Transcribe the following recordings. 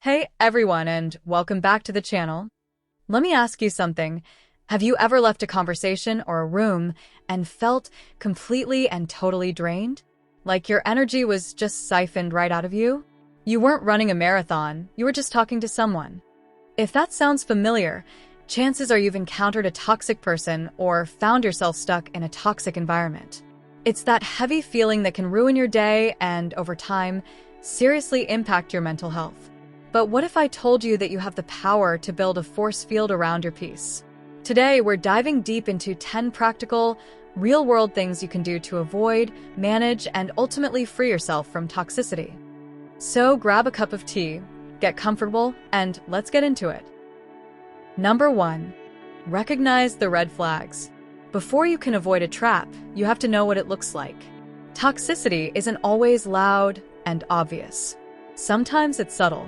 Hey everyone, and welcome back to the channel. Let me ask you something. Have you ever left a conversation or a room and felt completely and totally drained? Like your energy was just siphoned right out of you? You weren't running a marathon, you were just talking to someone. If that sounds familiar, chances are you've encountered a toxic person or found yourself stuck in a toxic environment. It's that heavy feeling that can ruin your day and, over time, seriously impact your mental health. But what if I told you that you have the power to build a force field around your peace? Today, we're diving deep into 10 practical, real-world things you can do to avoid, manage, and ultimately free yourself from toxicity. So grab a cup of tea, get comfortable, and let's get into it. Number 1. Recognize the red flags. Before you can avoid a trap, you have to know what it looks like. Toxicity isn't always loud and obvious. Sometimes it's subtle.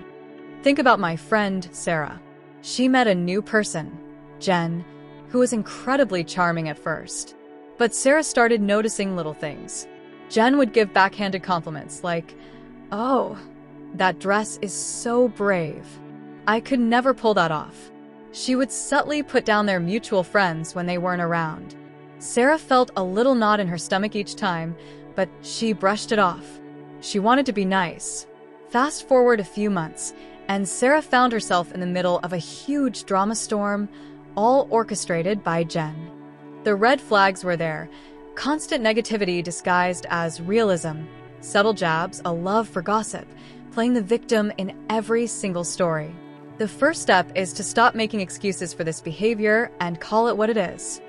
Think about my friend, Sarah. She met a new person, Jen, who was incredibly charming at first. But Sarah started noticing little things. Jen would give backhanded compliments like, "Oh, that dress is so brave. I could never pull that off." She would subtly put down their mutual friends when they weren't around. Sarah felt a little knot in her stomach each time, but she brushed it off. She wanted to be nice. Fast forward a few months, and Sarah found herself in the middle of a huge drama storm, all orchestrated by Jen. The red flags were there: constant negativity disguised as realism, subtle jabs, a love for gossip, playing the victim in every single story. The first step is to stop making excuses for this behavior and call it what it is.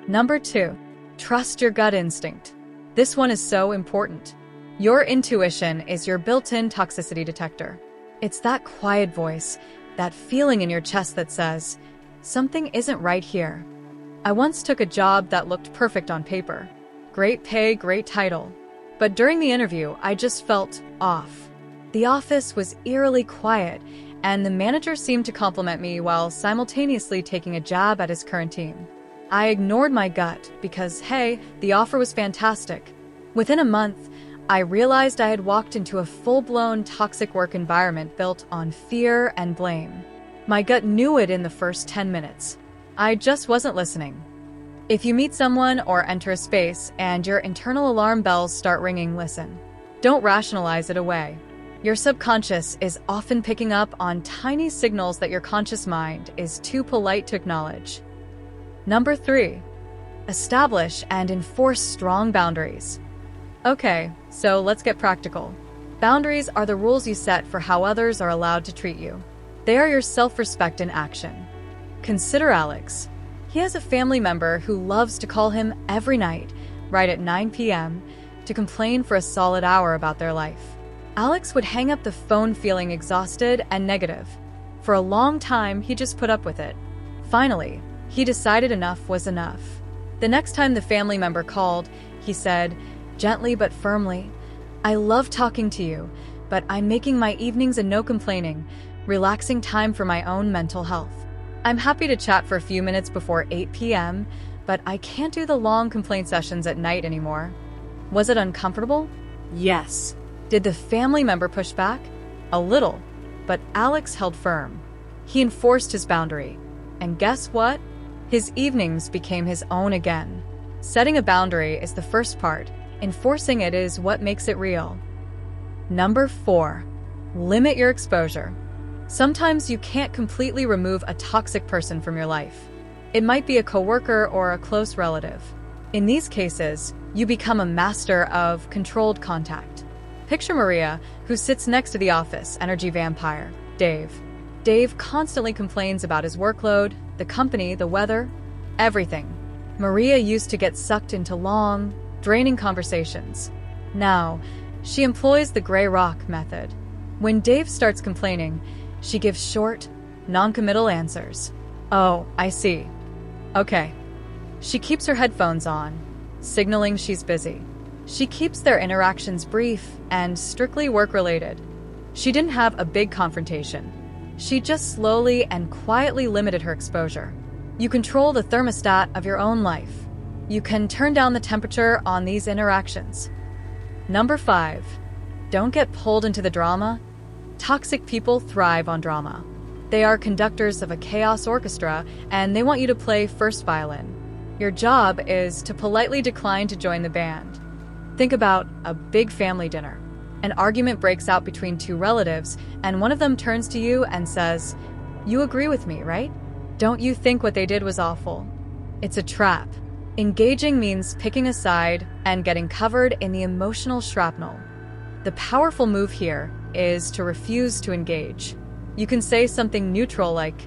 Number 2. Trust your gut instinct. This one is so important. Your intuition is your built-in toxicity detector. It's that quiet voice, that feeling in your chest that says, something isn't right here. I once took a job that looked perfect on paper. Great pay, great title. But during the interview, I just felt off. The office was eerily quiet, and the manager seemed to compliment me while simultaneously taking a jab at his current team. I ignored my gut because, hey, the offer was fantastic. Within a month, I realized I had walked into a full-blown toxic work environment built on fear and blame. My gut knew it in the first 10 minutes. I just wasn't listening. If you meet someone or enter a space and your internal alarm bells start ringing, listen. Don't rationalize it away. Your subconscious is often picking up on tiny signals that your conscious mind is too polite to acknowledge. Number 3. Establish and enforce strong boundaries. Okay, so let's get practical. Boundaries are the rules you set for how others are allowed to treat you. They are your self-respect in action. Consider Alex. He has a family member who loves to call him every night, right at 9 p.m., to complain for a solid hour about their life. Alex would hang up the phone feeling exhausted and negative. For a long time, he just put up with it. Finally, he decided enough was enough. The next time the family member called, he said, gently but firmly, "I love talking to you, but I'm making my evenings a no complaining, relaxing time for my own mental health. I'm happy to chat for a few minutes before 8 p.m., but I can't do the long complaint sessions at night anymore." Was it uncomfortable? Yes. Did the family member push back? A little, but Alex held firm. He enforced his boundary. And guess what? His evenings became his own again. Setting a boundary is the first part. Enforcing it is what makes it real. Number 4. Limit your exposure. Sometimes you can't completely remove a toxic person from your life. It might be a coworker or a close relative. In these cases, you become a master of controlled contact. Picture Maria, who sits next to the office energy vampire, Dave. Dave constantly complains about his workload, the company, the weather, everything. Maria used to get sucked into long, draining conversations. Now, she employs the gray rock method. When Dave starts complaining, she gives short, non-committal answers. "Oh, I see. Okay." She keeps her headphones on, signaling she's busy. She keeps their interactions brief and strictly work-related. She didn't have a big confrontation. She just slowly and quietly limited her exposure. You control the thermostat of your own life. You can turn down the temperature on these interactions. Number 5. Don't get pulled into the drama. Toxic people thrive on drama. They are conductors of a chaos orchestra, and they want you to play first violin. Your job is to politely decline to join the band. Think about a big family dinner. An argument breaks out between two relatives, and one of them turns to you and says, "You agree with me, right? Don't you think what they did was awful?" It's a trap. Engaging means picking a side and getting covered in the emotional shrapnel. The powerful move here is to refuse to engage. You can say something neutral like,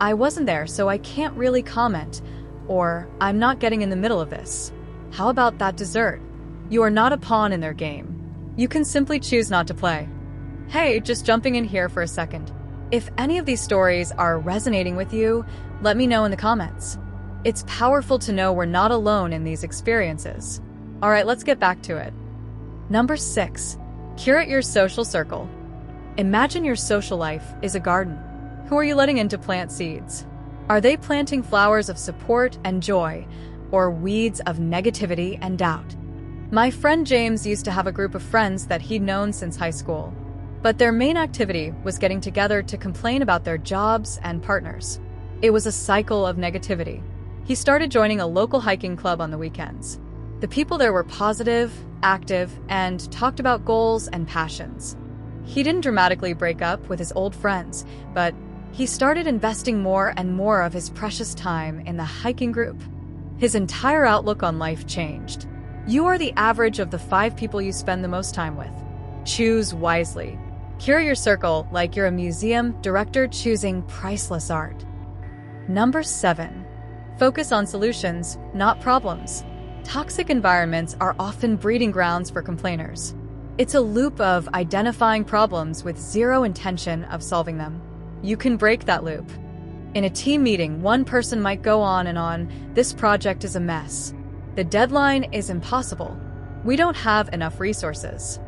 "I wasn't there, so I can't really comment," or "I'm not getting in the middle of this." How about that dessert? You are not a pawn in their game. You can simply choose not to play. Hey, just jumping in here for a second. If any of these stories are resonating with you, let me know in the comments. It's powerful to know we're not alone in these experiences. All right, let's get back to it. Number 6, curate your social circle. Imagine your social life is a garden. Who are you letting in to plant seeds? Are they planting flowers of support and joy, or weeds of negativity and doubt? My friend James used to have a group of friends that he'd known since high school, but their main activity was getting together to complain about their jobs and partners. It was a cycle of negativity. He started joining a local hiking club on the weekends. The people there were positive, active, and talked about goals and passions. He didn't dramatically break up with his old friends, but he started investing more and more of his precious time in the hiking group. His entire outlook on life changed. You are the average of the 5 people you spend the most time with. Choose wisely. Curate your circle like you're a museum director choosing priceless art. Number 7, focus on solutions, not problems. Toxic environments are often breeding grounds for complainers. It's a loop of identifying problems with zero intention of solving them. You can break that loop. In a team meeting, one person might go on and on, "This project is a mess. The deadline is impossible. We don't have enough resources."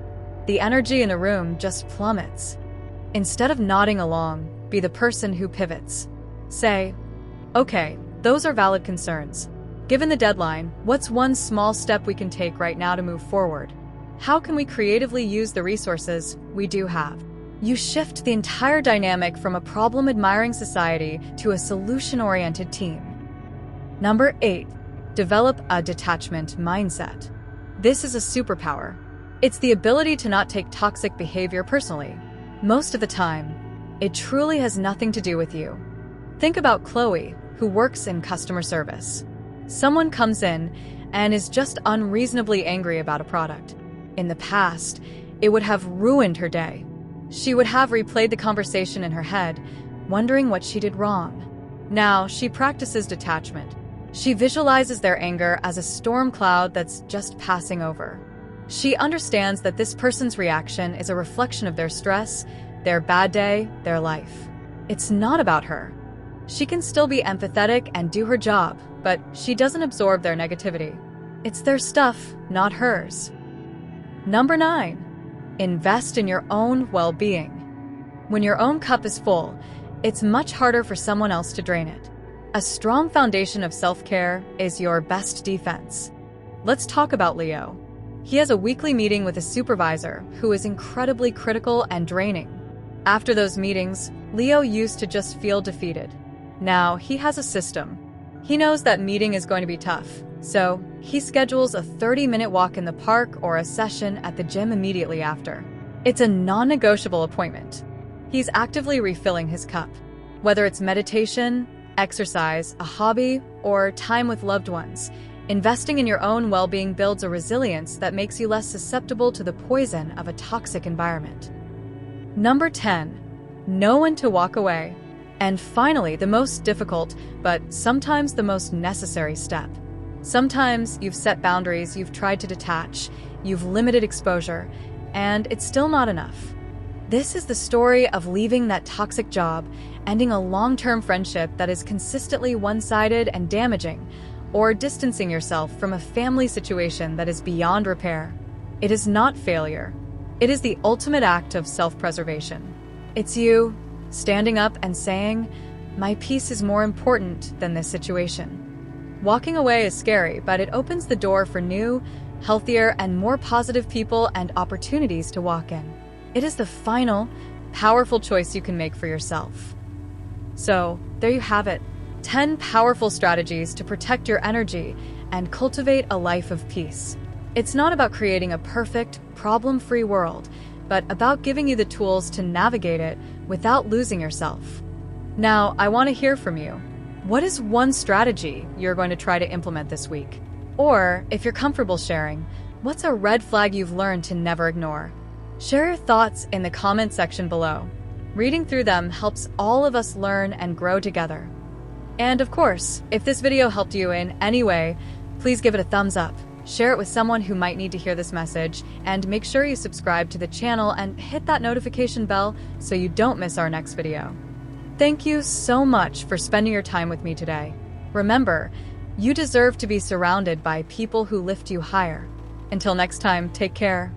The energy in the room just plummets. Instead of nodding along, be the person who pivots. Say, "Okay, those are valid concerns. Given the deadline, what's one small step we can take right now to move forward? How can we creatively use the resources we do have?" You shift the entire dynamic from a problem-admiring society to a solution-oriented team. Number 8, develop a detachment mindset. This is a superpower. It's the ability to not take toxic behavior personally. Most of the time, it truly has nothing to do with you. Think about Chloe, who works in customer service. Someone comes in and is just unreasonably angry about a product. In the past, it would have ruined her day. She would have replayed the conversation in her head, wondering what she did wrong. Now, she practices detachment. She visualizes their anger as a storm cloud that's just passing over. She understands that this person's reaction is a reflection of their stress, their bad day, their life. It's not about her. She can still be empathetic and do her job, but she doesn't absorb their negativity. It's their stuff, not hers. Number 9, invest in your own well-being. When your own cup is full, it's much harder for someone else to drain it. A strong foundation of self-care is your best defense. Let's talk about Leo. He has a weekly meeting with a supervisor who is incredibly critical and draining. After those meetings, Leo used to just feel defeated. Now he has a system. He knows that meeting is going to be tough, so he schedules a 30-minute walk in the park or a session at the gym immediately after. It's a non-negotiable appointment. He's actively refilling his cup. Whether it's meditation, exercise, a hobby, or time with loved ones, investing in your own well-being builds a resilience that makes you less susceptible to the poison of a toxic environment. Number 10, know when to walk away. And finally, the most difficult, but sometimes the most necessary step. Sometimes you've set boundaries, you've tried to detach, you've limited exposure, and it's still not enough. This is the story of leaving that toxic job, ending a long-term friendship that is consistently one-sided and damaging, or distancing yourself from a family situation that is beyond repair. It is not failure. It is the ultimate act of self-preservation. It's you standing up and saying, "My peace is more important than this situation." Walking away is scary, but it opens the door for new, healthier, and more positive people and opportunities to walk in. It is the final, powerful choice you can make for yourself. So, there you have it. 10 powerful strategies to protect your energy and cultivate a life of peace. It's not about creating a perfect, problem-free world, but about giving you the tools to navigate it without losing yourself. Now, I want to hear from you. What is one strategy you're going to try to implement this week? Or, if you're comfortable sharing, what's a red flag you've learned to never ignore? Share your thoughts in the comment section below. Reading through them helps all of us learn and grow together. And of course, if this video helped you in any way, please give it a thumbs up, share it with someone who might need to hear this message, and make sure you subscribe to the channel and hit that notification bell so you don't miss our next video. Thank you so much for spending your time with me today. Remember, you deserve to be surrounded by people who lift you higher. Until next time, take care.